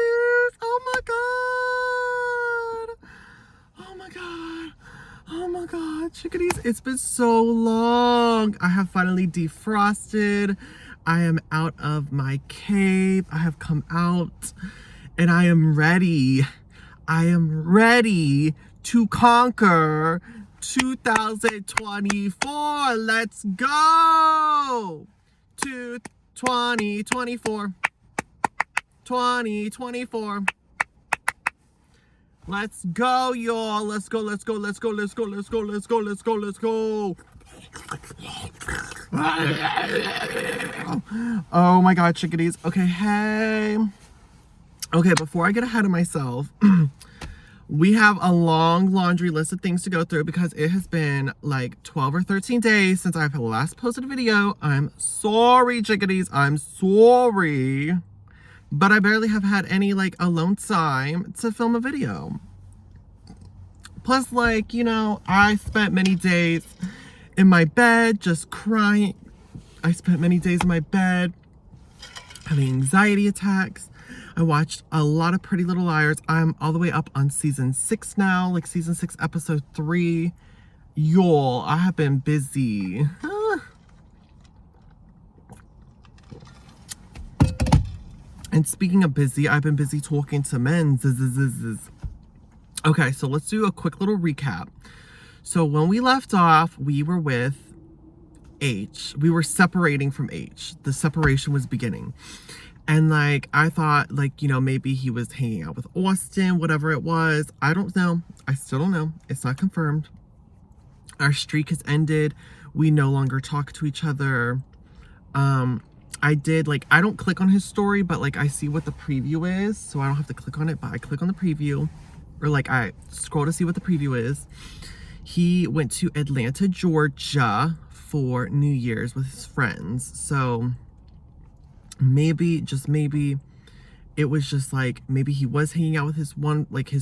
chickadees. Oh my god. Oh my god. Oh my god, chickadees. It's been so long. I have finally defrosted. I am out of my cave. I have come out and I am ready. I am ready to conquer 2024. Let's go. 2024. 2024. Let's go, y'all. Let's go, let's go, let's go, let's go, let's go, let's go, let's go, let's go. Oh my god, chickadees. Okay, hey. Okay, before I get ahead of myself, we have a long laundry list of things to go through because it has been like 12 or 13 days since I've last posted a video. I'm sorry, chickadees. I'm sorry. But I barely have had any like alone time to film a video. Plus, like, you know, I spent many days in my bed just crying. I spent many days in my bed having anxiety attacks. I watched a lot of Pretty Little Liars. I'm all the way up on season 6 now, like season 6, episode 3. Y'all, I have been busy. And speaking of busy, I've been busy talking to men. Okay, so let's do a quick little recap. So when we left off, we were with H. We were separating from H. The separation was beginning. And like, I thought like, you know, maybe he was hanging out with Austin, whatever it was. I don't know. I still don't know. It's not confirmed. Our streak has ended. We no longer talk to each other. I did like, I don't click on his story, but like I see what the preview is. So I don't have to click on it, but I click on the preview, or like I scroll to see what the preview is. He went to Atlanta, Georgia for New Year's with his friends. So maybe, just maybe, it was just like, maybe he was hanging out with his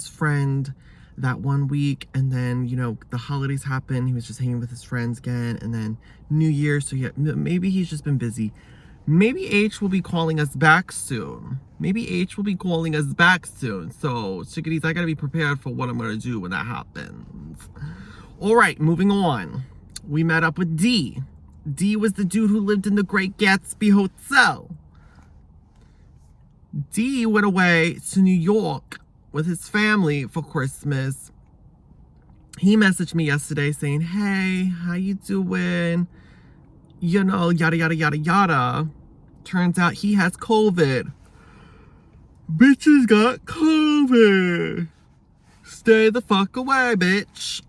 friend that one week, and then, you know, the holidays happened, he was just hanging with his friends again, and then New Year's, so yeah, maybe he's just been busy. Maybe H will be calling us back soon. So, chickadees, I gotta be prepared for what I'm gonna do when that happens. All right, moving on. We met up with D. D was the dude who lived in the Great Gatsby Hotel. D went away to New York with his family for Christmas. He messaged me yesterday saying, hey, how you doing? You know, yada, yada, yada, yada. Turns out he has COVID. Bitches got COVID. Stay the fuck away, bitch.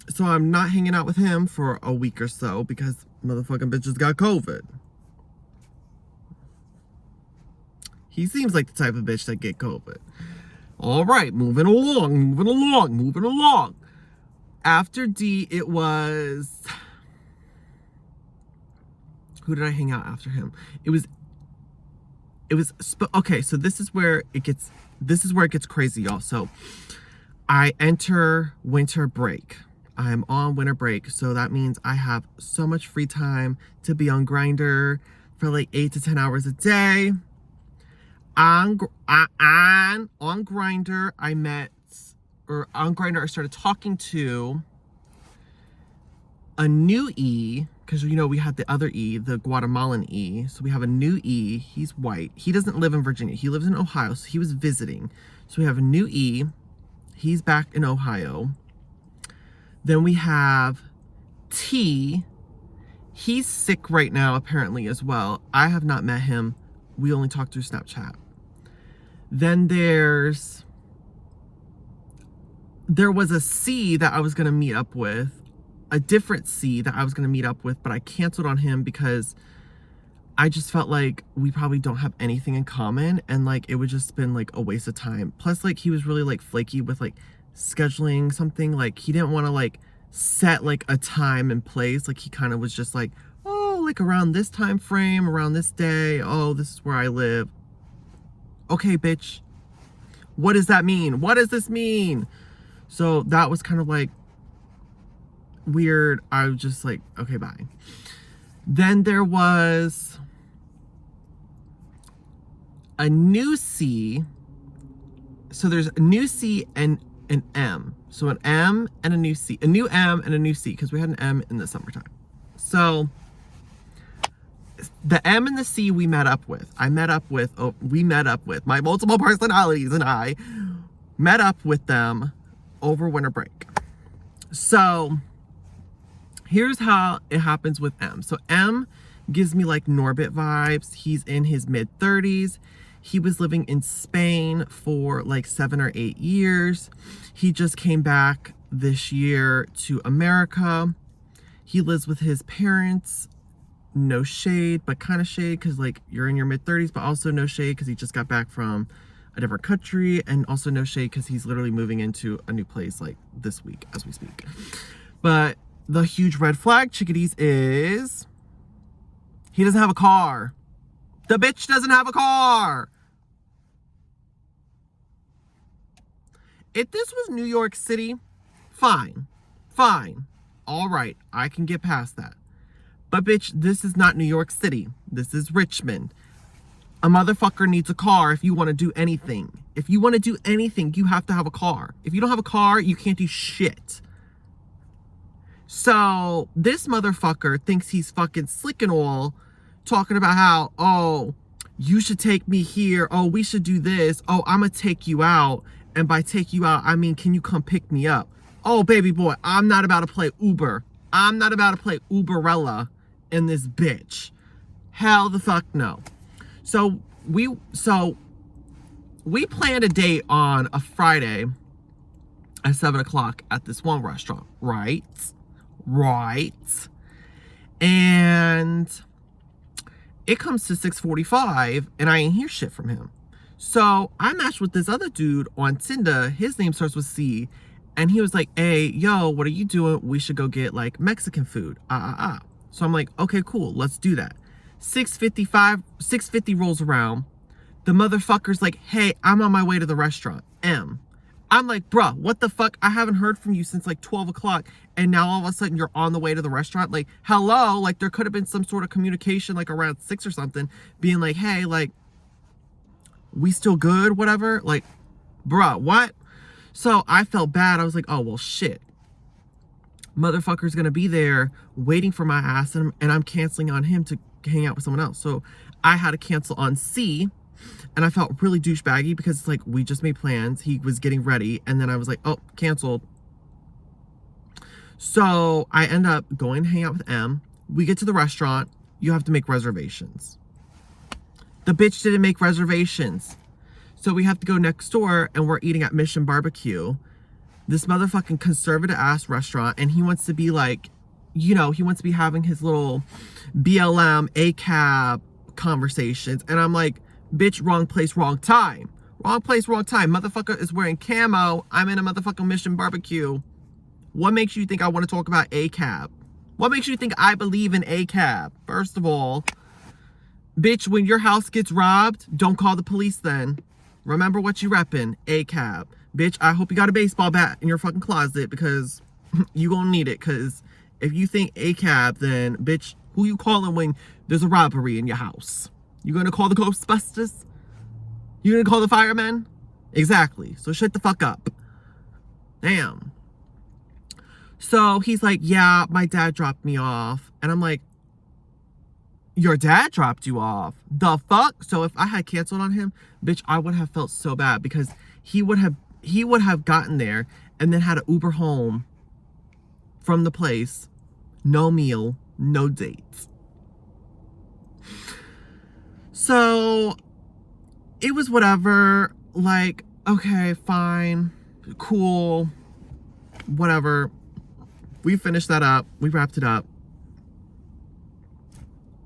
So I'm not hanging out with him for a week or so because motherfucking bitches got COVID. He seems like the type of bitch that get COVID. All right, moving along. After D, it was... Who did I hang out after him? It was okay, so this is where it gets crazy, y'all. So I enter winter break. I'm on winter break, so that means I have so much free time to be on Grindr for like 8 to 10 hours a day. On Grindr, I started talking to a new E, because, you know, we had the other E, the Guatemalan E. So we have a new E. He's white. He doesn't live in Virginia. He lives in Ohio. So he was visiting. So we have a new E. He's back in Ohio. Then we have T. He's sick right now, apparently, as well. I have not met him. We only talk through Snapchat. Then there was a C that I was going to meet up with. A different C that I was going to meet up with, but I canceled on him because I just felt like we probably don't have anything in common, and like it would just been like a waste of time. Plus, like, he was really like flaky with like scheduling something. Like, he didn't want to like set like a time and place. Like, he kind of was just like, oh, like around this time frame, around this day, oh, this is where I live. Okay, bitch, what does that mean? What does this mean? So that was kind of like weird. I was just like, okay, bye. Then there was a new C So there's a new C and an M. So an M and a new C. A new M and a new C, because we had an M in the summertime. So the M and the C we met up with. We met up with my multiple personalities, and I met up with them over winter break. So here's how it happens with M. So M gives me like Norbit vibes. He's in his mid-30s. He was living in Spain for like 7 or 8 years. He just came back this year to America. He lives with his parents. No shade, but kind of shade, because like you're in your mid-30s, but also no shade because he just got back from a different country, and also no shade because he's literally moving into a new place like this week as we speak. But the huge red flag, chickadees, is he doesn't have a car. The bitch doesn't have a car. If this was New York City, fine. All right, I can get past that. But bitch, this is not New York City. This is Richmond. A motherfucker needs a car if you want to do anything. If you want to do anything, you have to have a car. If you don't have a car, you can't do shit. So this motherfucker thinks he's fucking slick and all, talking about how, oh, you should take me here. Oh, we should do this. Oh, I'm going to take you out. And by take you out, I mean, can you come pick me up? Oh, baby boy, I'm not about to play Uber. I'm not about to play Uberella in this bitch. Hell the fuck no. So we planned a date on a Friday at 7 o'clock at this one restaurant, right? And it comes to 6:45 and I ain't hear shit from him. So I matched with this other dude on Tinder. His name starts with C. And he was like, hey, yo, what are you doing? We should go get like Mexican food. So I'm like, okay, cool. Let's do that. 6:50 rolls around. The motherfucker's like, hey, I'm on my way to the restaurant. M. I'm like, bruh, what the fuck? I haven't heard from you since like 12 o'clock. And now all of a sudden you're on the way to the restaurant. Like, hello? Like there could have been some sort of communication like around 6 or something being like, hey, like, we still good? Whatever. Like, bruh, what? So I felt bad. I was like, oh, well, shit. Motherfucker's going to be there waiting for my ass, and I'm canceling on him to hang out with someone else. So I had to cancel on C, and I felt really douchebaggy because it's like, we just made plans. He was getting ready, and then I was like, oh, canceled. So I end up going to hang out with M. We get to the restaurant. You have to make reservations. The bitch didn't make reservations. So we have to go next door, and we're eating at Mission Barbecue, this motherfucking conservative ass restaurant, and he wants to be like, you know, he wants to be having his little BLM ACAB conversations. And I'm like, bitch, wrong place, wrong time. Wrong place, wrong time. Motherfucker is wearing camo. I'm in a motherfucking Mission Barbecue. What makes you think I want to talk about ACAB? What makes you think I believe in ACAB? First of all, bitch, when your house gets robbed, don't call the police then. Remember what you reppin', ACAB. Bitch, I hope you got a baseball bat in your fucking closet because you gonna need it. Because if you think ACAB, then bitch, who you calling when there's a robbery in your house? You gonna call the Ghostbusters? You gonna call the firemen? Exactly. So shut the fuck up. Damn. So he's like, yeah, my dad dropped me off. And I'm like, your dad dropped you off? The fuck? So if I had canceled on him, bitch, I would have felt so bad because he would have gotten there and then had an Uber home from the place. No meal, no dates. So it was whatever. Like, okay, fine, cool, whatever. We finished that up. We wrapped it up.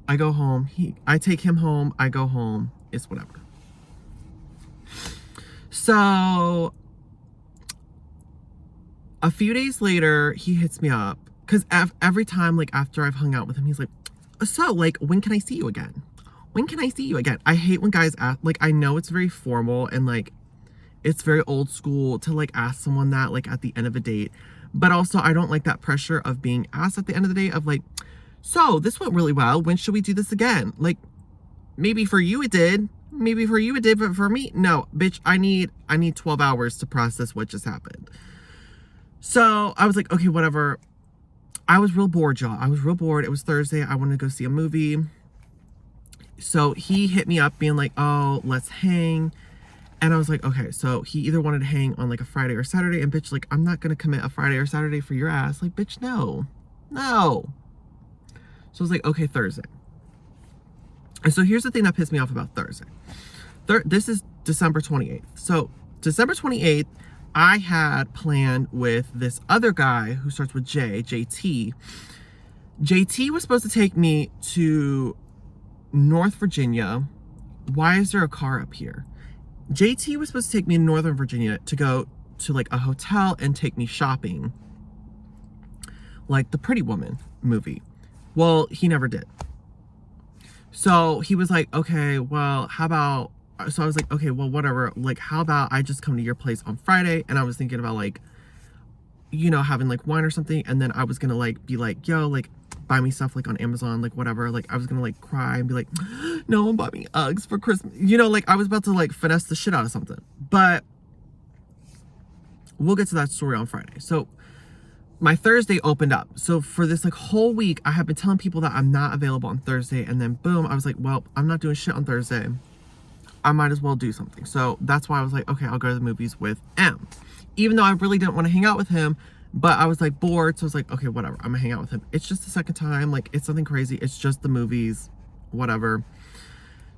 I go home. I take him home. I go home. It's whatever. So a few days later, he hits me up because every time, like after I've hung out with him, he's like, so like, when can I see you again? When can I see you again? I hate when guys ask, like, I know it's very formal and like, it's very old school to like ask someone that like at the end of a date. But also I don't like that pressure of being asked at the end of the day of like, so this went really well. When should we do this again? Like, maybe for you it did. maybe for you it did, but for me, no, bitch, I need 12 hours to process what just happened. So I was like, okay, whatever. I was real bored, y'all. I was real bored. It was Thursday. I wanted to go see a movie. So he hit me up being like, oh, let's hang. And I was like, okay. So he either wanted to hang on like a Friday or Saturday. And bitch, like, I'm not going to commit a Friday or Saturday for your ass. Like, bitch, no. No. So I was like, okay, Thursday. And so here's the thing that pissed me off about Thursday. This is December 28th. So December 28th, I had planned with this other guy who starts with J, JT. JT was supposed to take me to North Virginia. Why is there a car up here? JT was supposed to take me in Northern Virginia to go to like a hotel and take me shopping. Like the Pretty Woman movie. Well, he never did. So he was like, okay, well, how about, so I was like, okay, well, whatever. Like, how about I just come to your place on Friday? And I was thinking about like, you know, having like wine or something. And then I was going to like, be like, yo, like buy me stuff like on Amazon, like whatever. Like I was going to like cry and be like, no one bought me Uggs for Christmas. You know, like I was about to like finesse the shit out of something, but we'll get to that story on Friday. So my Thursday opened up. So for this like whole week, I have been telling people that I'm not available on Thursday. And then boom, I was like, well, I'm not doing shit on Thursday. I might as well do something. So that's why I was like, okay, I'll go to the movies with M. Even though I really didn't want to hang out with him, but I was like bored. So I was like, okay, whatever. I'm gonna hang out with him. It's just the second time. Like it's nothing crazy. It's just the movies, whatever.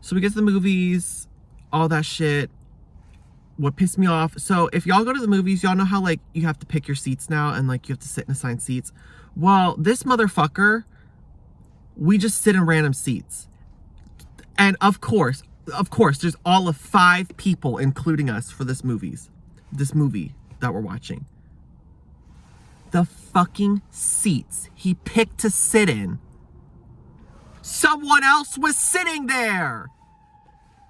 So we get to the movies, all that shit. What pissed me off, so if y'all go to the movies, y'all know how like you have to pick your seats now and like you have to sit in assigned seats. Well, this motherfucker, we just sit in random seats. And of course, there's all of 5 people, including us, for this movie that we're watching. The fucking seats he picked to sit in, someone else was sitting there.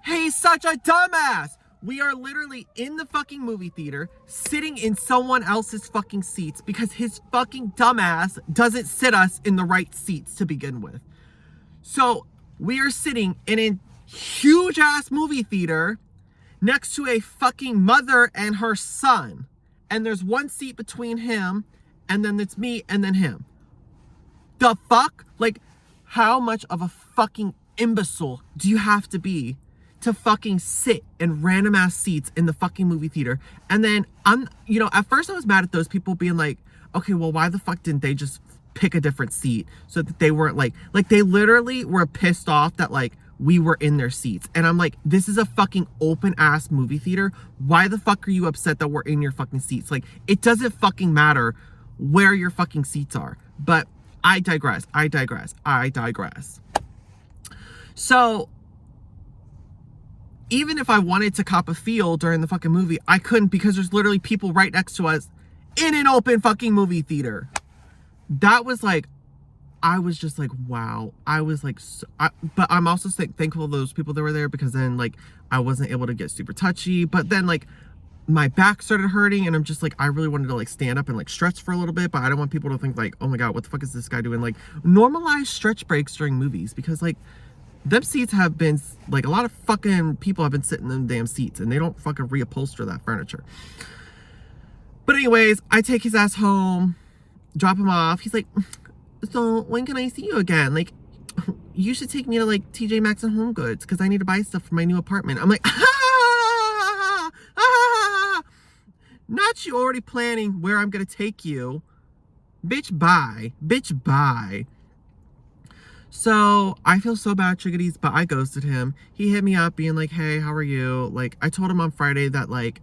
He's such a dumbass. We are literally in the fucking movie theater, sitting in someone else's fucking seats because his fucking dumbass doesn't sit us in the right seats to begin with. So we are sitting in a huge ass movie theater next to a fucking mother and her son. And there's one seat between him, and then it's me, and then him. The fuck? Like, how much of a fucking imbecile do you have to be to fucking sit in random ass seats in the fucking movie theater? And then at first I was mad at those people being like, okay, well, why the fuck didn't they just pick a different seat so that they weren't like they literally were pissed off that like we were in their seats. And I'm like, this is a fucking open ass movie theater. Why the fuck are you upset that we're in your fucking seats? Like, it doesn't fucking matter where your fucking seats are. But I digress. So even if I wanted to cop a feel during the fucking movie, I couldn't because there's literally people right next to us in an open fucking movie theater. That was like, I was just like, wow. I was like, but I'm also thankful of those people that were there because then like I wasn't able to get super touchy. But then like my back started hurting and I'm just like, I really wanted to like stand up and like stretch for a little bit, but I don't want people to think like, oh my God, what the fuck is this guy doing? Like, normalize stretch breaks during movies because like them seats have been, like, a lot of fucking people have been sitting in them damn seats and they don't fucking reupholster that furniture. But anyways, I take his ass home, drop him off. He's like, so when can I see you again? Like, you should take me to like TJ Maxx and Home Goods because I need to buy stuff for my new apartment. I'm like, not you already planning where I'm gonna take you. Bitch, bye. Bitch, bye. So I feel so bad, chickadees, but I ghosted him. He hit me up being like, hey, how are you? Like, I told him on Friday that like,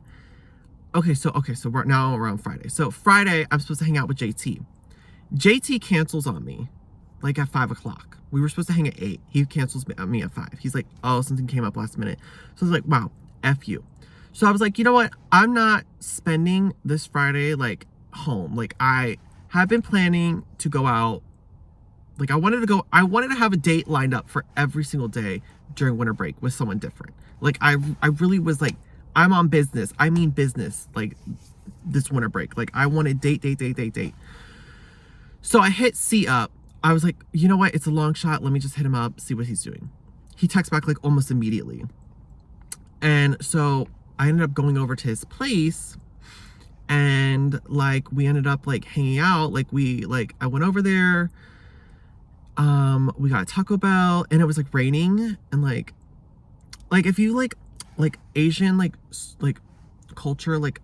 okay, so we're now around Friday. So Friday, I'm supposed to hang out with JT. JT cancels on me like at 5 o'clock. We were supposed to hang at 8. He cancels me at 5. He's like, oh, something came up last minute. So I was like, wow, F you. So I was like, you know what? I'm not spending this Friday like home. Like, I have been planning to go out. Like, I wanted to have a date lined up for every single day during winter break with someone different. Like, I really was like, I'm on business. I mean business, like, this winter break. Like, I wanted date. So I hit C up. I was like, you know what? It's a long shot. Let me just hit him up, see what he's doing. He texts back, like, almost immediately. And so I ended up going over to his place, and like we ended up like hanging out. I went over there. We got Taco Bell, and it was like raining, and like if you like Asian like culture, like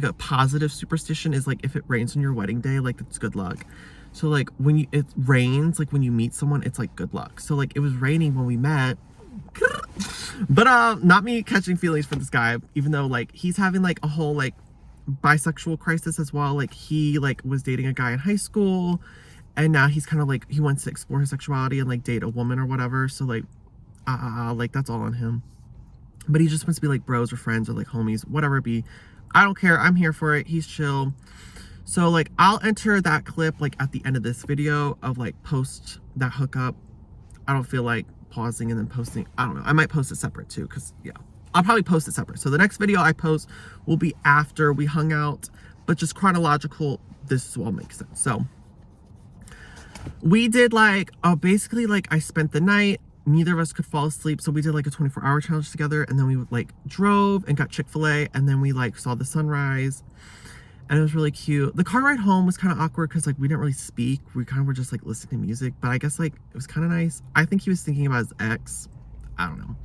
a positive superstition is like if it rains on your wedding day, like it's good luck. So like when it rains, like when you meet someone, it's like good luck. So like it was raining when we met. But not me catching feelings for this guy, even though like he's having like a whole like bisexual crisis as well. Like he like was dating a guy in high school, and now he's kind of like he wants to explore his sexuality and like date a woman or whatever. So like that's all on him. But he just wants to be like bros or friends or like homies, whatever it be. I don't care. I'm here for it. He's chill. So like I'll enter that clip like at the end of this video of like post that hookup. I don't feel like pausing and then posting. I don't know. I might post it separate too, because yeah, I'll probably post it separate. So the next video I post will be after we hung out, but just chronological. This all makes sense. So we did like basically like I spent the night. Neither of us could fall asleep, so we did like a 24-hour challenge together, and then we like drove and got Chick-fil-A, and then we like saw the sunrise, and it was really cute. The car ride home was kind of awkward because like we didn't really speak. We kind of were just like listening to music, but I guess like it was kind of nice. I think he was thinking about his ex. I don't know.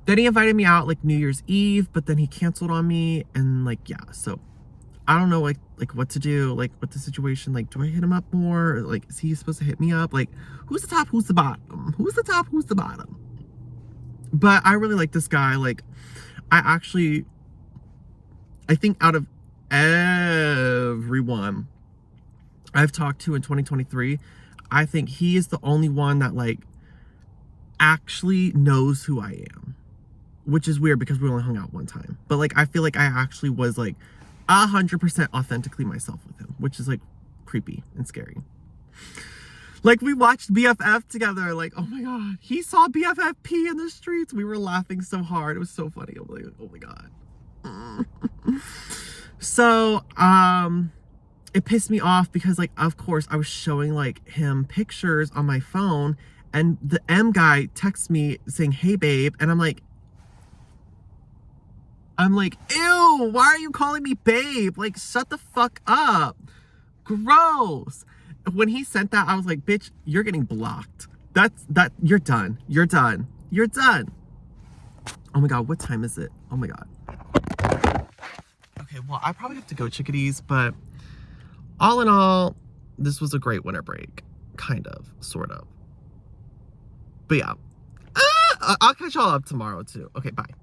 Then he invited me out like New Year's Eve, but then he canceled on me, and like yeah, so I don't know like what to do like with the situation. Like, do I hit him up more? Or, like, is he supposed to hit me up? Like, who's the top, who's the bottom? Who's the top, who's the bottom? But I really like this guy. Like, I think out of everyone I've talked to in 2023, I think he is the only one that like actually knows who I am, which is weird because we only hung out one time. But like I feel like I actually was like 100% authentically myself with him, which is like creepy and scary. Like we watched BFF together. Like, oh my God, he saw BFF pee in the streets. We were laughing so hard. It was so funny. I'm like, oh my God. So, it pissed me off because like, of course I was showing like him pictures on my phone, and the M guy texts me saying, hey babe. And I'm like, ew, why are you calling me babe? Like, shut the fuck up. Gross. When he sent that, I was like, bitch, you're getting blocked. You're done. You're done. You're done. Oh my God, what time is it? Oh my God. Okay, well, I probably have to go, chickadees, but all in all, this was a great winter break. Kind of, sort of. But yeah. I'll catch y'all up tomorrow too. Okay, bye.